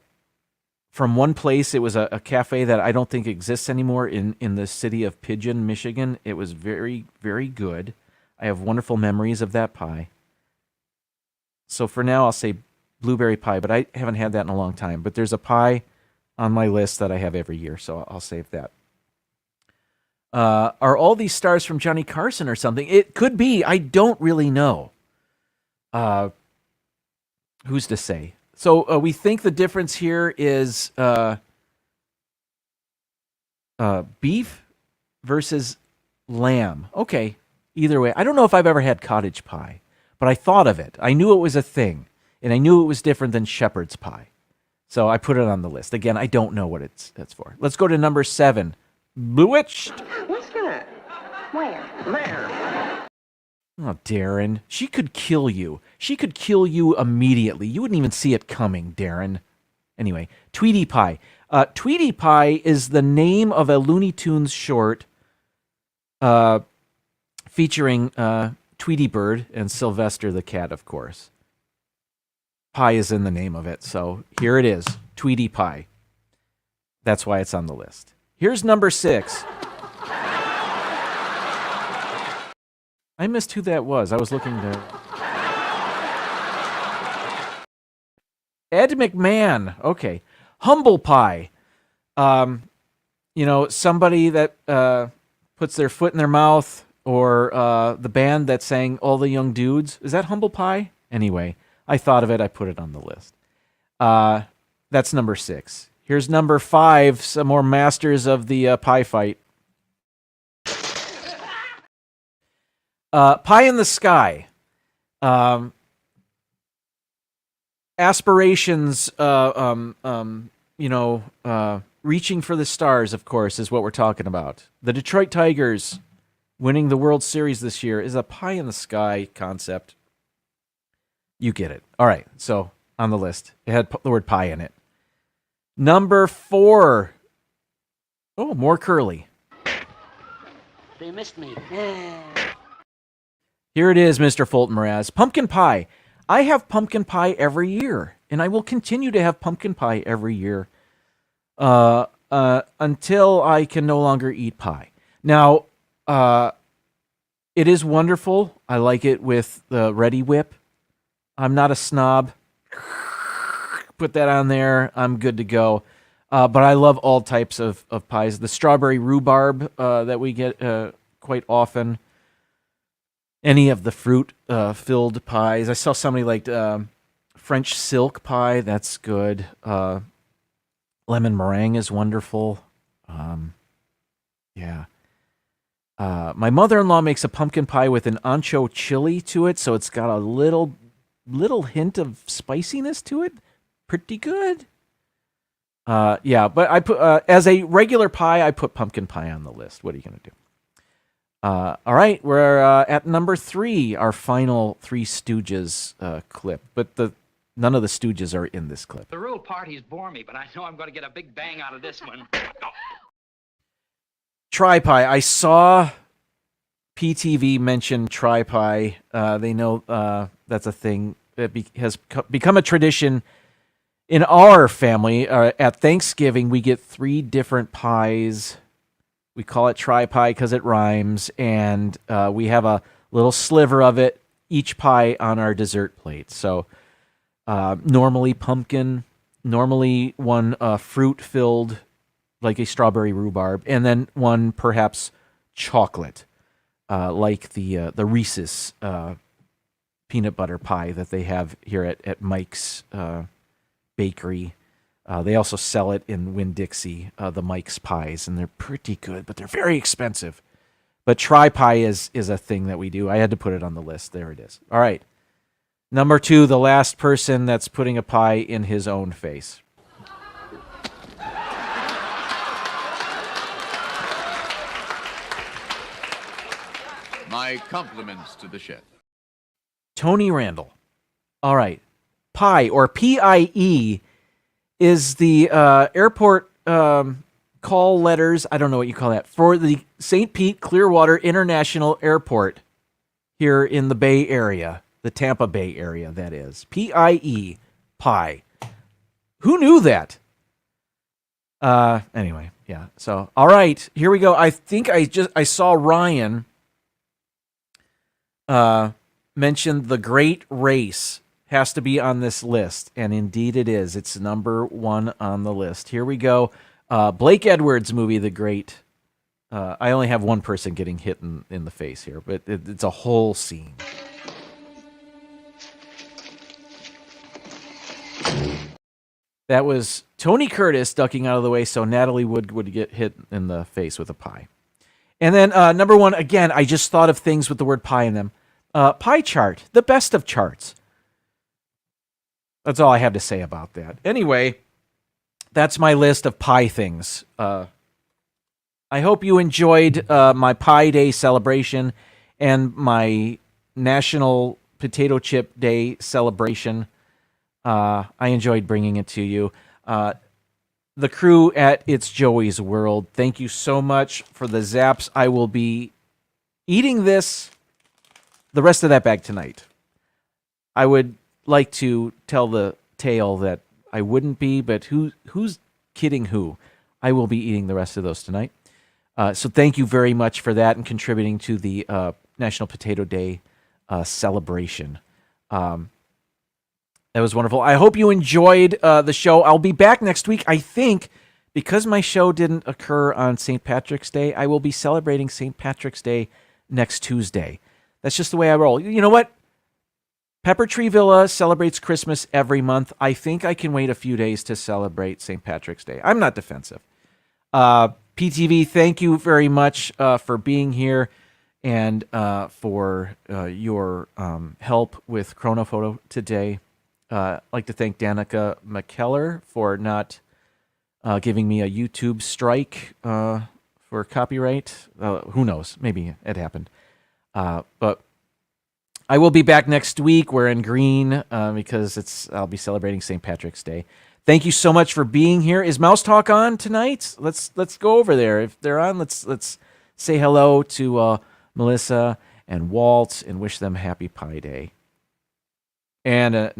one place. It was a cafe that I don't think exists anymore in the city of Pigeon, Michigan. It was very, very good. I have wonderful memories of that pie. So for now, I'll say blueberry pie, but I haven't had that in a long time. But there's a pie on my list that I have every year, so I'll save that. Are all these stars from Johnny Carson or something? It could be. I don't really know. Who's to say? So we think the difference here is beef versus lamb. Okay, either way. I don't know if I've ever had cottage pie, but I thought of it. I knew it was a thing, and I knew it was different than shepherd's pie. So I put it on the list. Again, I don't know what it's for. Let's go to number 7. Bewitched. What's that? Where? There. Oh, Darren. She could kill you. She could kill you immediately. You wouldn't even see it coming, Darren. Anyway, Tweety Pie. Tweety Pie is the name of a Looney Tunes short featuring Tweety Bird and Sylvester the cat, of course. Pie is in the name of it, so here it is. Tweety Pie. That's why it's on the list. Here's number 6. I missed who that was. I was looking to... Ed McMahon. Okay. Humble Pie. Somebody that puts their foot in their mouth, or the band that sang All the Young Dudes. Is that Humble Pie? Anyway, I thought of it. I put it on the list. That's number 6. Here's number 5, some more masters of the pie fight. Pie in the Sky. Aspirations, reaching for the stars, of course, is what we're talking about. The Detroit Tigers winning the World Series this year is a pie in the sky concept. You get it. All right, so on the list, it had the word pie in it. Number 4. Oh, more curly. They missed me. Here it is, Mr. Fulton Mraz. Pumpkin pie. I have pumpkin pie every year, and I will continue to have pumpkin pie every year until I can no longer eat pie. Now, it is wonderful. I like it with the Ready Whip. I'm not a snob. Put that on there. I'm good to go. But I love all types of pies. The strawberry rhubarb that we get quite often. Any of the fruit-filled pies. I saw somebody liked French silk pie. That's good. Lemon meringue is wonderful. Yeah. My mother-in-law makes a pumpkin pie with an ancho chili to it, so it's got a little hint of spiciness to it. Pretty good. Yeah, but I put as a regular pie, I put pumpkin pie on the list. What are you going to do? All right, we're at number 3, our final Three Stooges clip. But none of the Stooges are in this clip. The real parties bore me, but I know I'm going to get a big bang out of this one. Tri-pie. I saw PTV mention tri-pie. They know that's a thing that has become a tradition in our family. At Thanksgiving, we get 3 different pies. We call it tri-pie because it rhymes, and we have a little sliver of it, each pie on our dessert plate. So normally pumpkin, normally one fruit-filled, like a strawberry rhubarb, and then one perhaps chocolate, like the Reese's peanut butter pie that they have here at Mike's Bakery. They also sell it in Winn-Dixie, the Mike's pies, and they're pretty good, but they're very expensive. But tri-pie is a thing that we do. I had to put it on the list. There it is. All right. Number 2, the last person that's putting a pie in his own face. My compliments to the chef. Tony Randall. All right. PIE, or PIE, is the airport call letters, I don't know what you call that, for the St. Pete Clearwater International Airport here in the Bay Area, the Tampa Bay area, that is. PIE, PIE. Who knew that? Anyway, yeah. So, all right, here we go. I think I saw Ryan mentioned The Great Race has to be on this list, and indeed it is. It's number 1 on the list. Here we go. Blake Edwards' movie, The Great. I only have one person getting hit in the face here, but it's a whole scene. That was Tony Curtis ducking out of the way so Natalie would get hit in the face with a pie. And then number 1, again, I just thought of things with the word pie in them. Pie chart, the best of charts. That's all I have to say about that. Anyway, that's my list of pie things. I hope you enjoyed my Pie Day celebration and my National Potato Chip Day celebration. I enjoyed bringing it to you. The crew at It's Joey's World, thank you so much for the zaps. I will be eating the rest of that bag tonight. I would like to tell the tale that I wouldn't be, but who's kidding who? I will be eating the rest of those tonight. So thank you very much for that and contributing to the National Potato Day celebration. That was wonderful. I hope you enjoyed the show. I'll be back next week. I think because my show didn't occur on St. Patrick's Day, I will be celebrating St. Patrick's Day next Tuesday. That's just the way I roll. You know what? Pepper Tree Villa celebrates Christmas every month. I think I can wait a few days to celebrate St. Patrick's Day. I'm not defensive. PTV, thank you very much for being here and for your help with Chronophoto today. I'd like to thank Danica McKellar for not giving me a YouTube strike for copyright. Who knows? Maybe it happened. But I will be back next week. We're in green because I'll be celebrating St. Patrick's Day. Thank you so much for being here. Is Mouse Talk on tonight? Let's go over there. If they're on, let's say hello to Melissa and Walt and wish them happy Pie Day and a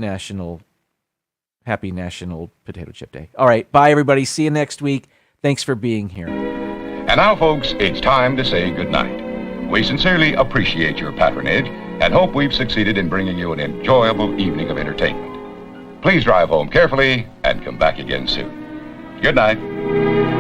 happy National Potato Chip Day. All right, bye everybody. See you next week. Thanks for being here. And now, folks, it's time to say goodnight. We sincerely appreciate your patronage and hope we've succeeded in bringing you an enjoyable evening of entertainment. Please drive home carefully and come back again soon. Good night.